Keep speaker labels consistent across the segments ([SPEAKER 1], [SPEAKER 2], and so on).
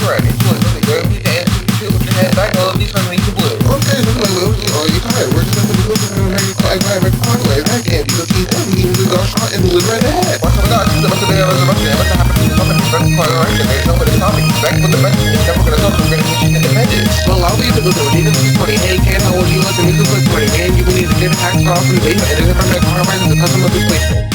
[SPEAKER 1] right. It's really good. We can answer what you had back. All of these ones need to blue. Okay, so are you tired? We're just going to look at the Broadway. That can't be cookies. And he even got shot in the liver right ahead. What's up, guys? What's the resurrection? What's happening to somebody? That's quite alright. There's no other topic. Back with the message. Never going to talk. We're going to be independent. Well, I'll leave it with the This is funny. Hey, Ken, how old are you? Listen, this is funny. Man, you will need to get a tax off in the basement. And there's a permanent compromise in the customer replacement.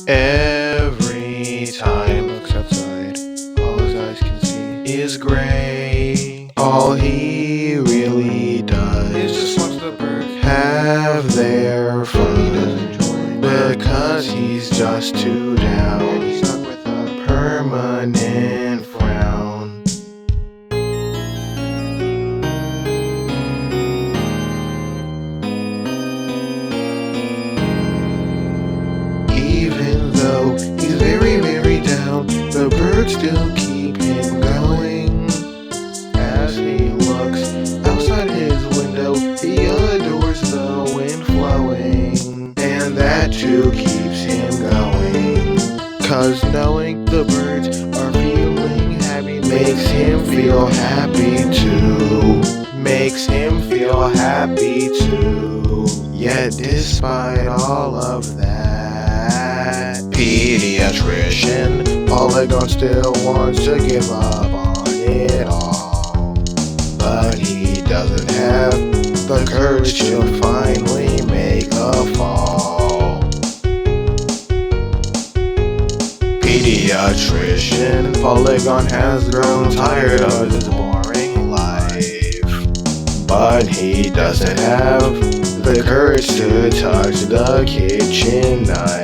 [SPEAKER 2] Every time he looks outside, all his eyes can see is gray. All he really does is just watch the birds have their fun. He doesn't join because he's just too down. And he's stuck with a permanent frown. Even though he's very, very down, the birds still keep him going. As he looks outside his window, he adores the wind flowing. And that too keeps him going. 'Cause knowing the birds are feeling happy makes him feel happy too. Makes him feel happy too. Yet despite all of that, Pediatrician Polygon still wants to give up on it all. But he doesn't have the courage to finally make a fall. Pediatrician Polygon has grown tired of his boring life. But he doesn't have the courage to touch the kitchen knife.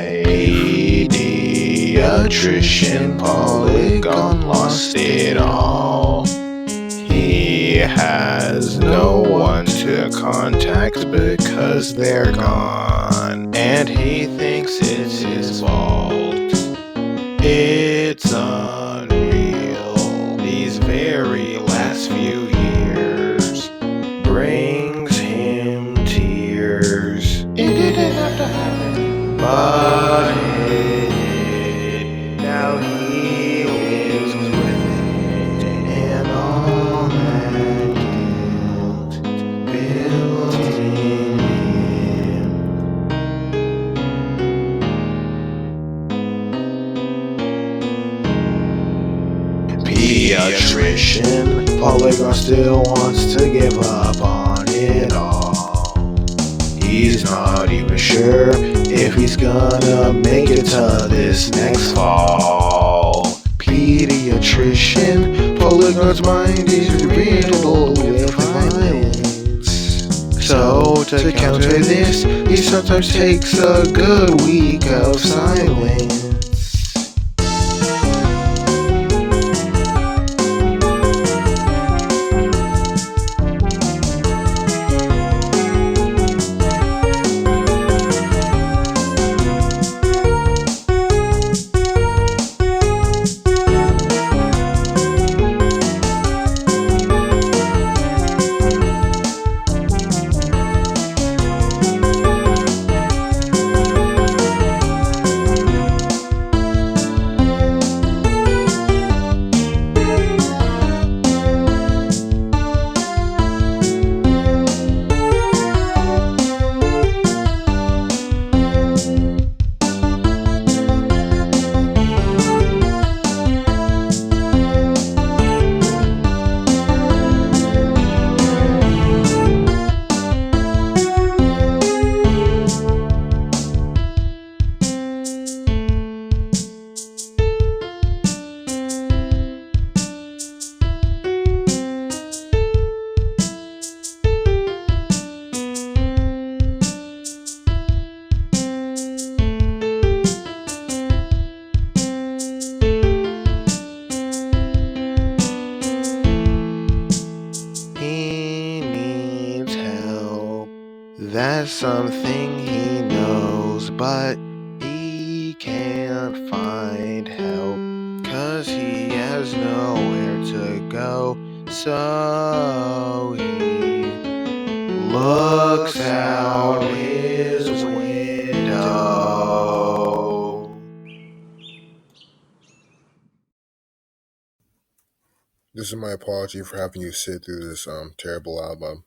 [SPEAKER 2] Pediatrician Polygon lost it all. He has no one to contact because they're gone. And he thinks it's his fault. It's unreal. These very last few years brings him tears. It didn't have to happen, but it did. Now he lives with it, and all that guilt built in him. Pediatrician Polygon still wants to give up on it all. He's not even sure if he's gonna make it to this next fall. Pediatrician Polygon's mind is riddled with violence. So to counter this, he sometimes takes a good week of silence. That's something he knows, but he can't find help, 'cause he has nowhere to go, so he looks out his window.
[SPEAKER 1] This is my apology for having you sit through this terrible album.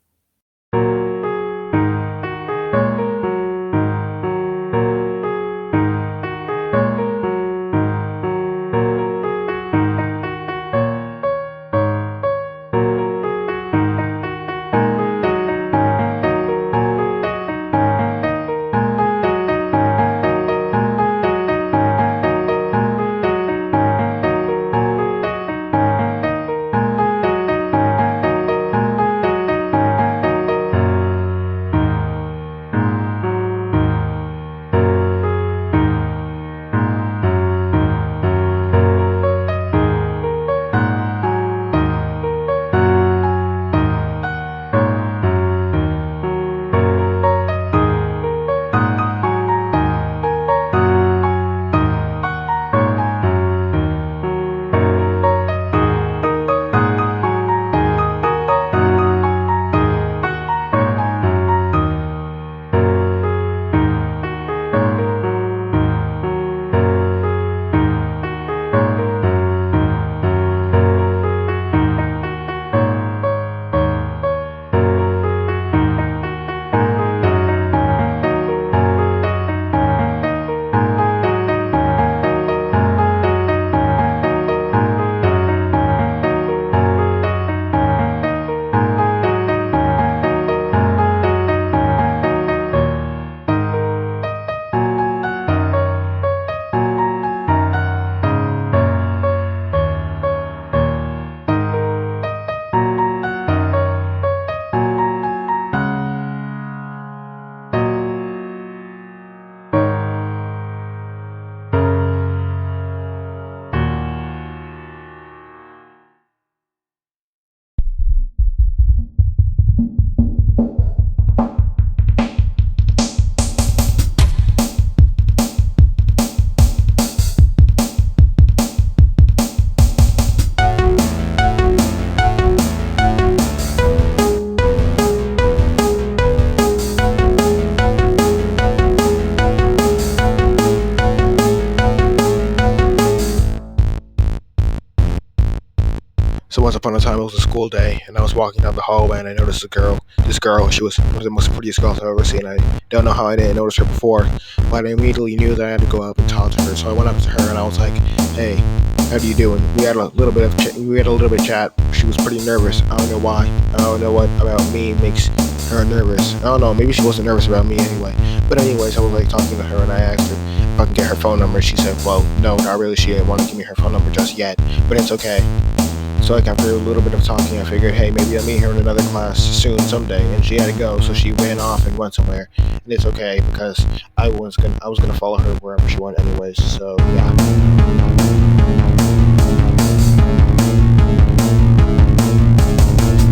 [SPEAKER 2] So once upon a time, it was a school day, and I was walking down the hallway, and I noticed this girl, she was one of the most prettiest girls I've ever seen. I don't know how I didn't notice her before, but I immediately knew that I had to go up and talk to her. So I went up to her, and I was like, "Hey, how do you do?" And we had a little bit of chat. She was pretty nervous. I don't know why. I don't know what about me makes her nervous. I don't know. Maybe she wasn't nervous about me anyway. But anyways, I was like talking to her, and I asked her if I can get her phone number. She said, "Well, no, not really. She didn't want to give me her phone number just yet, but it's okay." So like after a little bit of talking, I figured, hey, maybe I'll meet her in another class soon, someday. And she had to go, so she ran off and went somewhere. And it's okay because I was gonna follow her wherever she went, anyways. So yeah.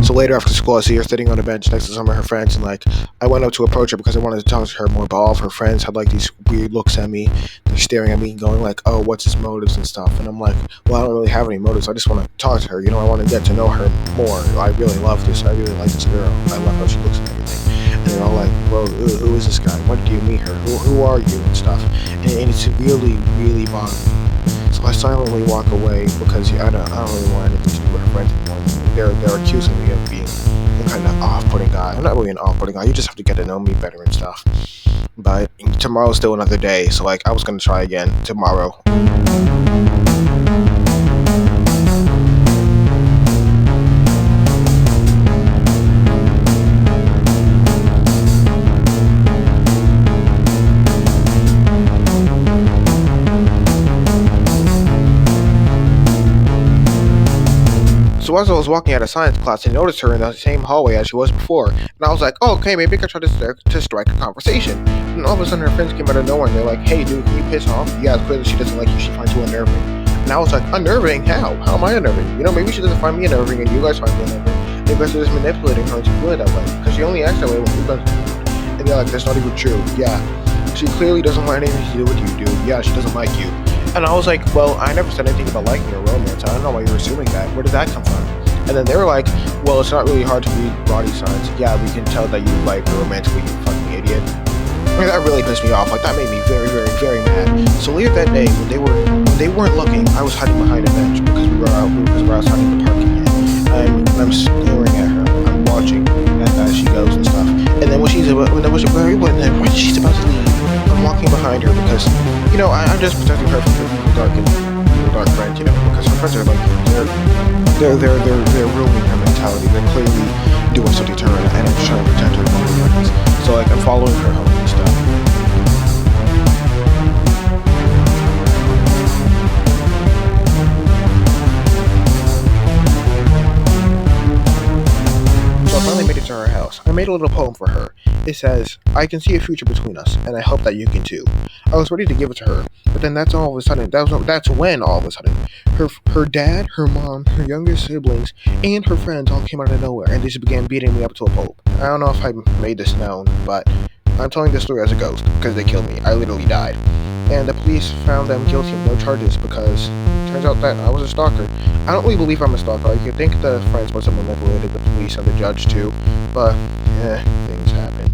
[SPEAKER 2] So later after school, I see her sitting on a bench next to some of her friends, and like I went up to approach her because I wanted to talk to her more. But all of her friends had like these weird looks at me. They're staring at me, going like, "Oh, what's his motives and stuff?" And I'm like, "Well, I don't really have any motives. I just want to talk to her. I want to get to know her more. I really love this. I really like this girl. I love how she looks and everything." And they're all like, "Well, who is this guy? When do you meet her? Who are you?" and stuff. And it's really, really bothering me. So I silently walk away because I don't really want anything to do with her friends anymore. They're accusing me of being some kind of off-putting guy. I'm not really an off-putting guy. You just have to get to know me better and stuff. But tomorrow's still another day, so like I was gonna try again tomorrow. So as I was walking out of science class, I noticed her in the same hallway as she was before, and I was like, "Oh, okay, maybe I could try to strike a conversation." And all of a sudden, her friends came out of nowhere, and they're like, "Hey, dude, can you piss off?" Yeah, clearly she doesn't like you. She finds you unnerving. And I was like, "Unnerving? How? How am I unnerving? Maybe she doesn't find me unnerving, and you guys find me unnerving. And you guys are just manipulating her to feel that way because she only acts that way when you guys are rude." And they're like, "That's not even true." Yeah, she clearly doesn't want anything to do with you, dude. Yeah, she doesn't like you. And I was like, "Well, I never said anything about liking or romance. I don't know why you're assuming that. Where did that come from?" And then they were like, "Well, it's not really hard to read body signs. Yeah, we can tell that you like her romantically, you fucking idiot." I mean, that really pissed me off. Like, that made me very, very, very mad. So later that day, when they weren't looking, I was hiding behind a bench because we were outside in the parking lot. And I'm staring at her. I'm watching as she goes and stuff. And then when she's about to leave, I'm walking behind her because, I'm just protecting her from the dark friends, because her friends are like, they're ruining her mentality. They're clearly doing something to her, and I'm just trying to protect her from her friends. So like, I'm following her home and stuff. So I finally made it to her house. I made a little poem for her. It says, "I can see a future between us, and I hope that you can too." I was ready to give it to her, but then that's when all of a sudden, her dad, her mom, her younger siblings, and her friends all came out of nowhere, and they just began beating me up to a pulp. I don't know if I made this known, but I'm telling this story as a ghost, because they killed me. I literally died. And the police found them guilty of no charges because it turns out that I was a stalker. I don't really believe I'm a stalker. You think the friends must have manipulated the police and the judge too, but things happen.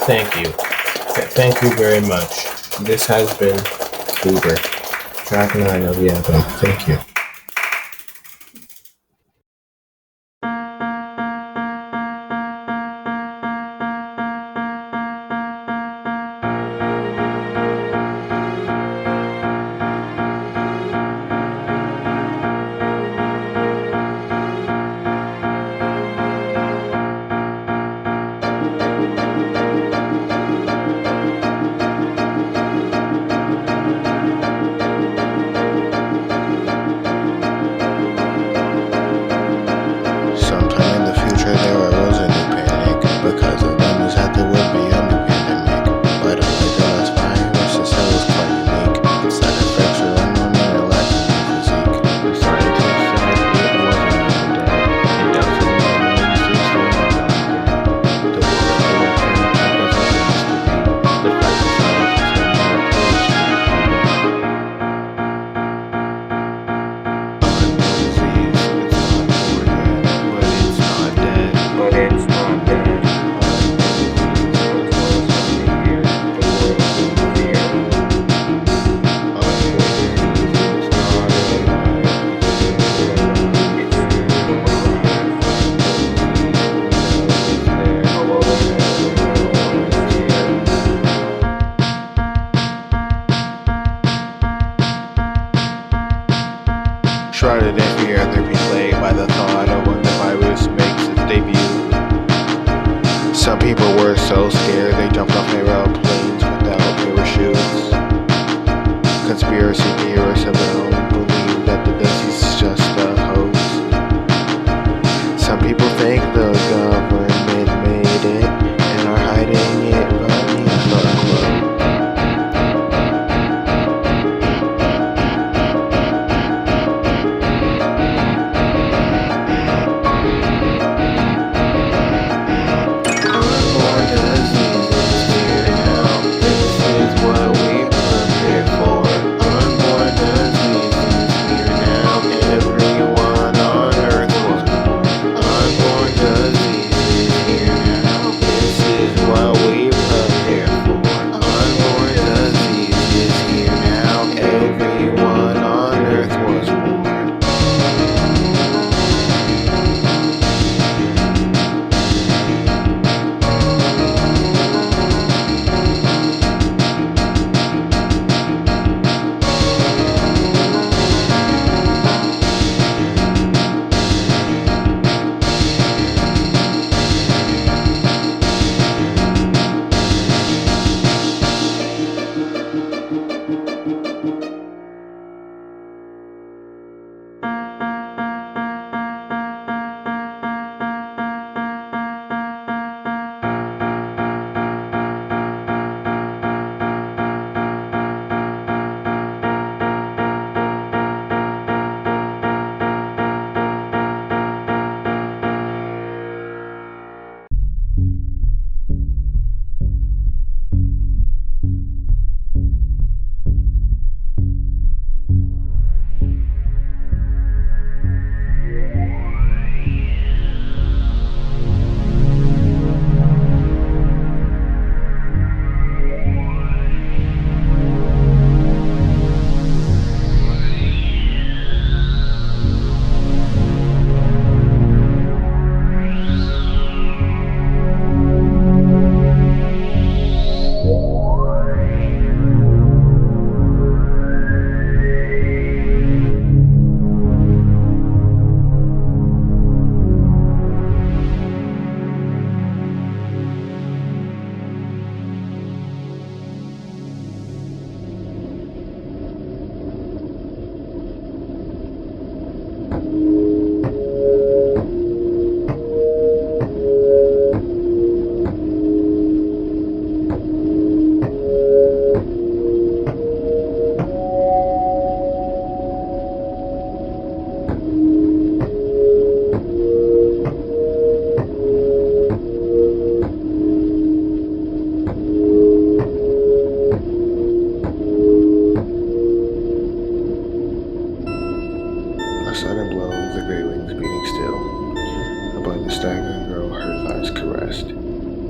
[SPEAKER 3] Thank you. Thank you very much. This has been Foober, track 9 of the album. Thank you.
[SPEAKER 2] Sometime in the future there arose a new panic because of the news that there would be a new pandemic. But unlike the last virus, this cell is quite unique. Its side effects are unknown and are lacking in physique. The scientists said it wasn't even dead. It doubts that the unknown seems to have gone dead. The world that they were panicking doesn't seem to be. The fact that scientists are more opposed to the Unborn disease. It's not organ, but it's not dead.
[SPEAKER 3] But it's not dead.
[SPEAKER 2] Shrouded in fear, they're being plagued by the thought of when the virus makes its debut. Some people were so scared they jumped off airplanes without parachutes. Conspiracy theorists of their own believe that the disease is just a hoax. Some people think the government made it and are hiding it beneath the cloak. Unborn disease is here now. This is what we prepared for. Unborn disease is here now,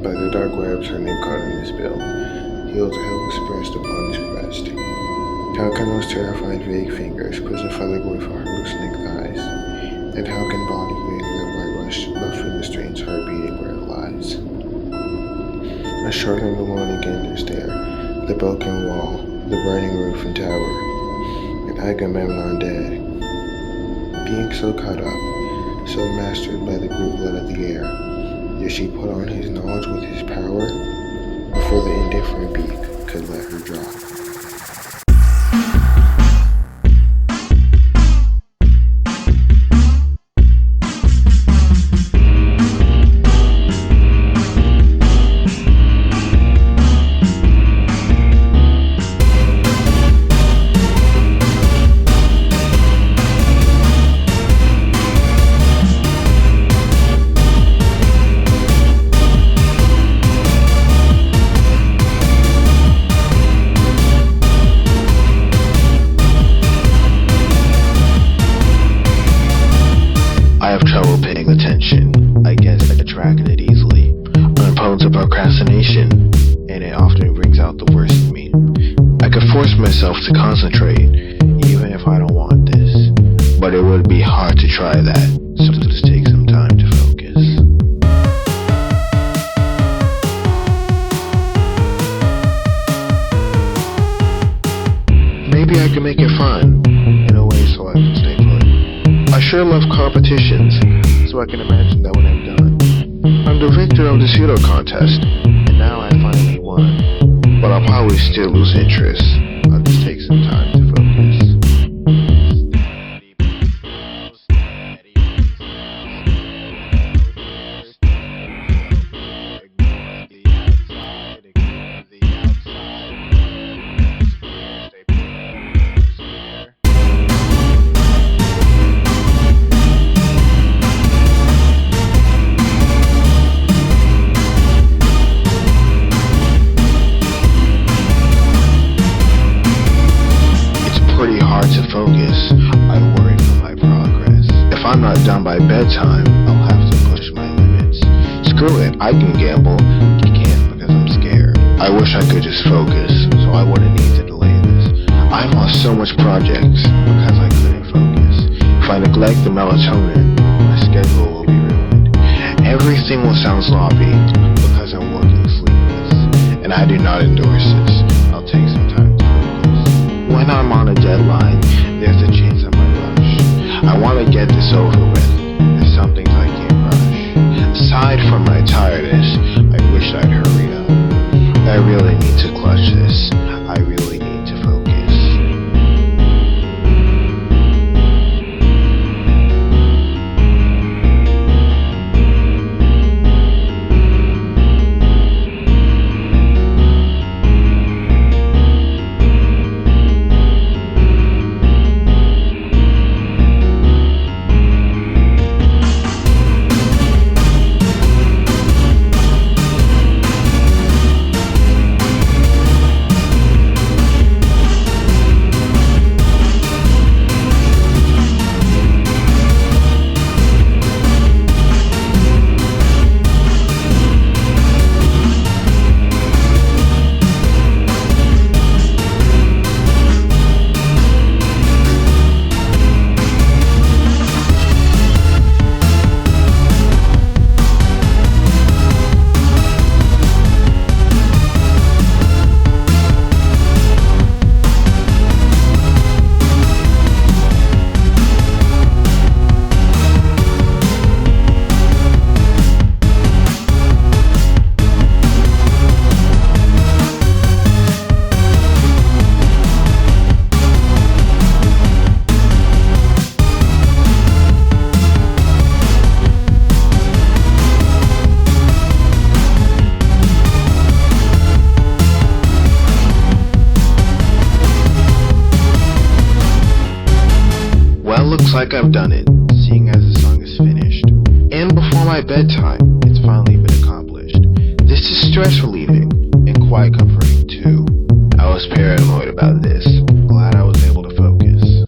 [SPEAKER 2] By the dark webs her name caught in his bill. He holds a helpless breast upon his breast. How can those terrified vague fingers push a feather boy for her loosening thighs? And how can body wing their white rush muffin the strange heart beating where it lies? A short and alone again is there, the broken wall, the burning roof and tower, and Agamemnon dead. Being so caught up, so mastered by the brute blood of the air, did she put on his knowledge with his power, before the indifferent beak could let her drop?
[SPEAKER 4] To concentrate, even if I don't want this. But it would be hard to try that, so just take some time to focus. Maybe I can make it fun, in a way so I can stay put. I sure love competitions, so I can imagine that when I'm done. I'm the victor of the pseudo contest, and now I finally won. But I'll probably still lose interest. I'll just take some time to focus. Done by bedtime, I'll have to push my limits. Screw it, I can gamble. I can't because I'm scared. I wish I could just focus, so I wouldn't need to delay this. I've lost so much projects because I couldn't focus. If I neglect the melatonin, my schedule will be ruined. Everything will sound sloppy because I'm working sleepless. And I do not endorse this. I'll take some time to focus. When I'm on a deadline, there's a chance I might rush. I want to get this over with. There's some things I can't rush. Aside from my tiredness, I wish I'd hurry up. I really need to clutch this. I really need to focus. Looks like I've done it, seeing as the song is finished. And before my bedtime, it's finally been accomplished. This is stress relieving, and quite comforting too. I was paranoid about this. Glad I was able to focus.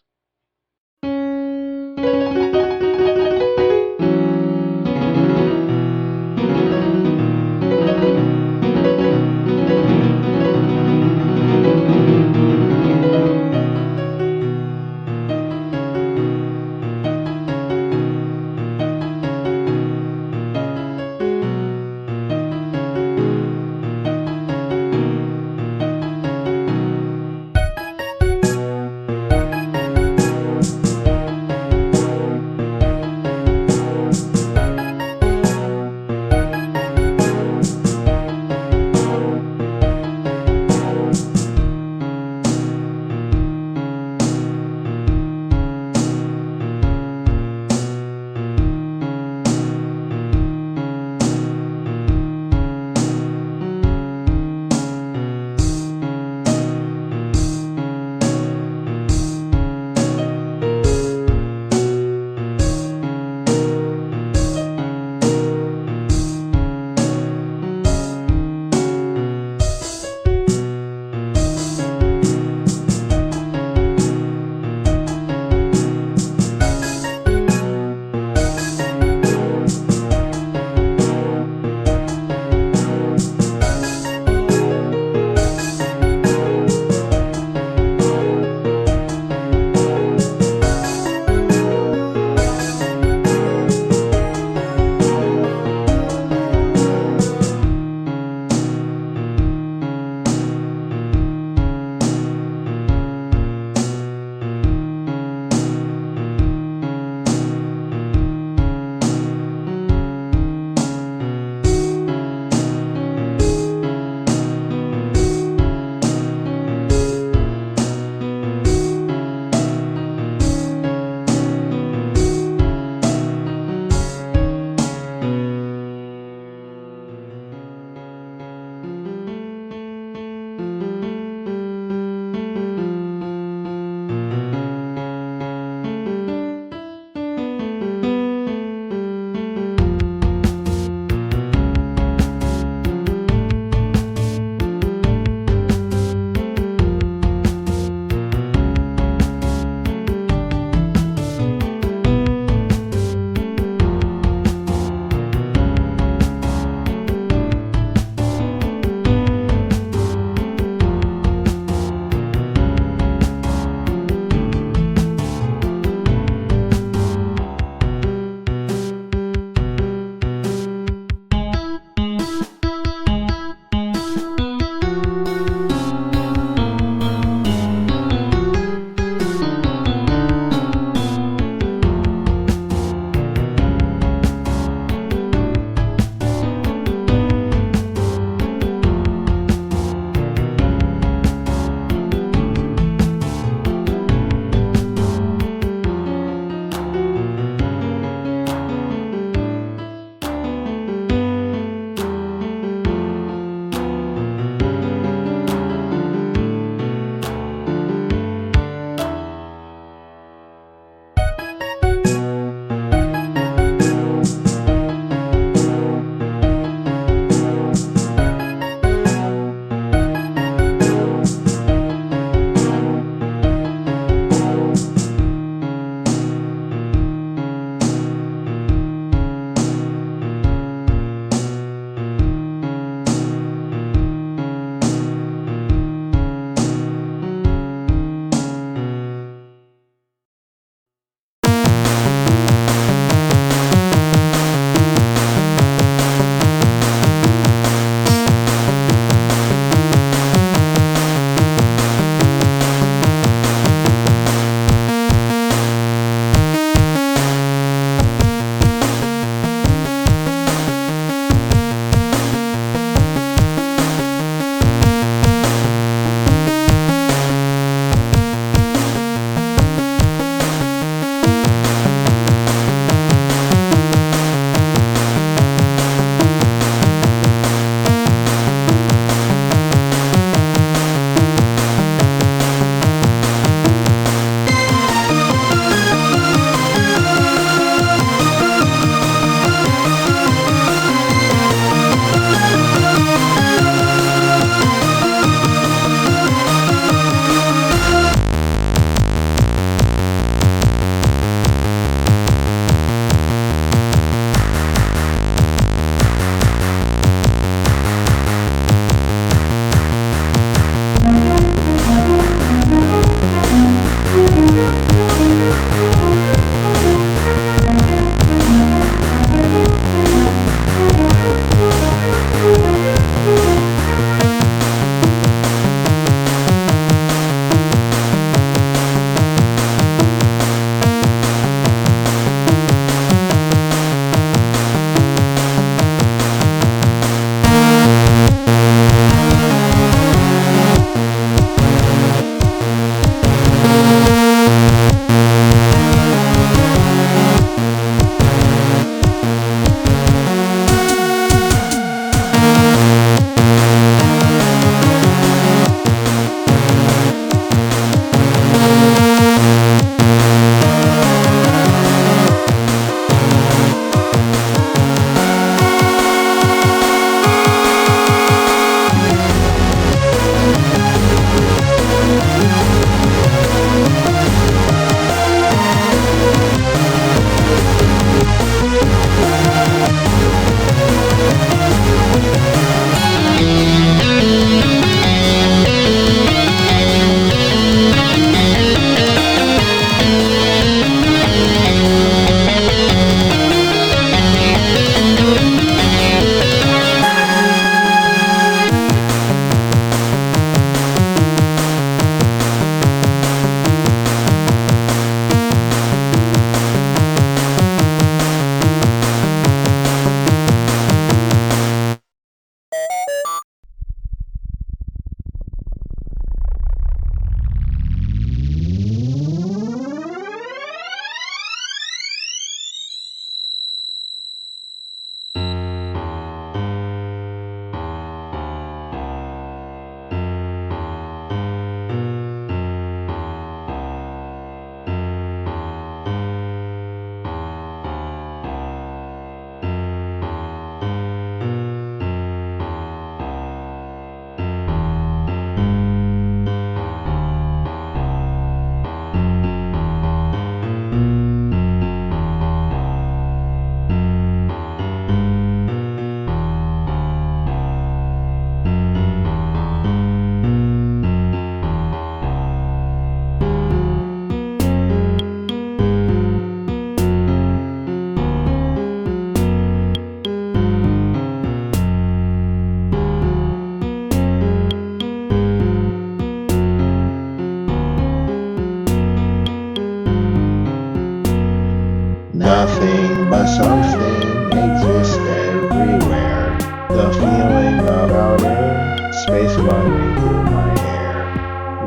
[SPEAKER 4] Nothing but something exists everywhere. The feeling of outer space flowing through my hair.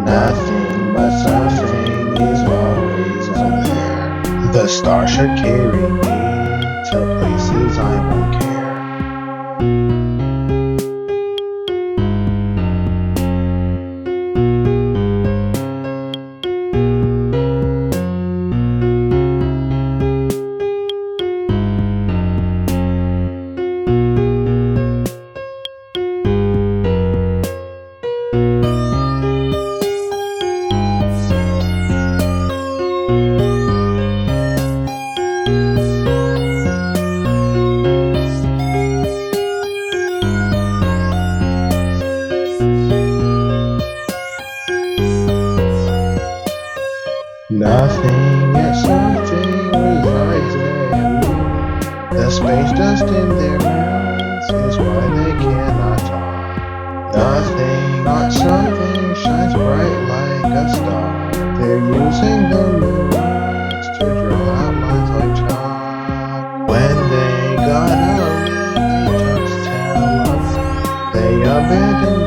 [SPEAKER 4] Nothing but something is always out there. The stars should carry me to places I won't care. Nothing yet something resides in me. The space dust in their mouths is why they cannot talk. Nothing, not something, shines bright like a star. They're using the moonlight to draw out lines like chalk. When they got out, they just tell us they abandoned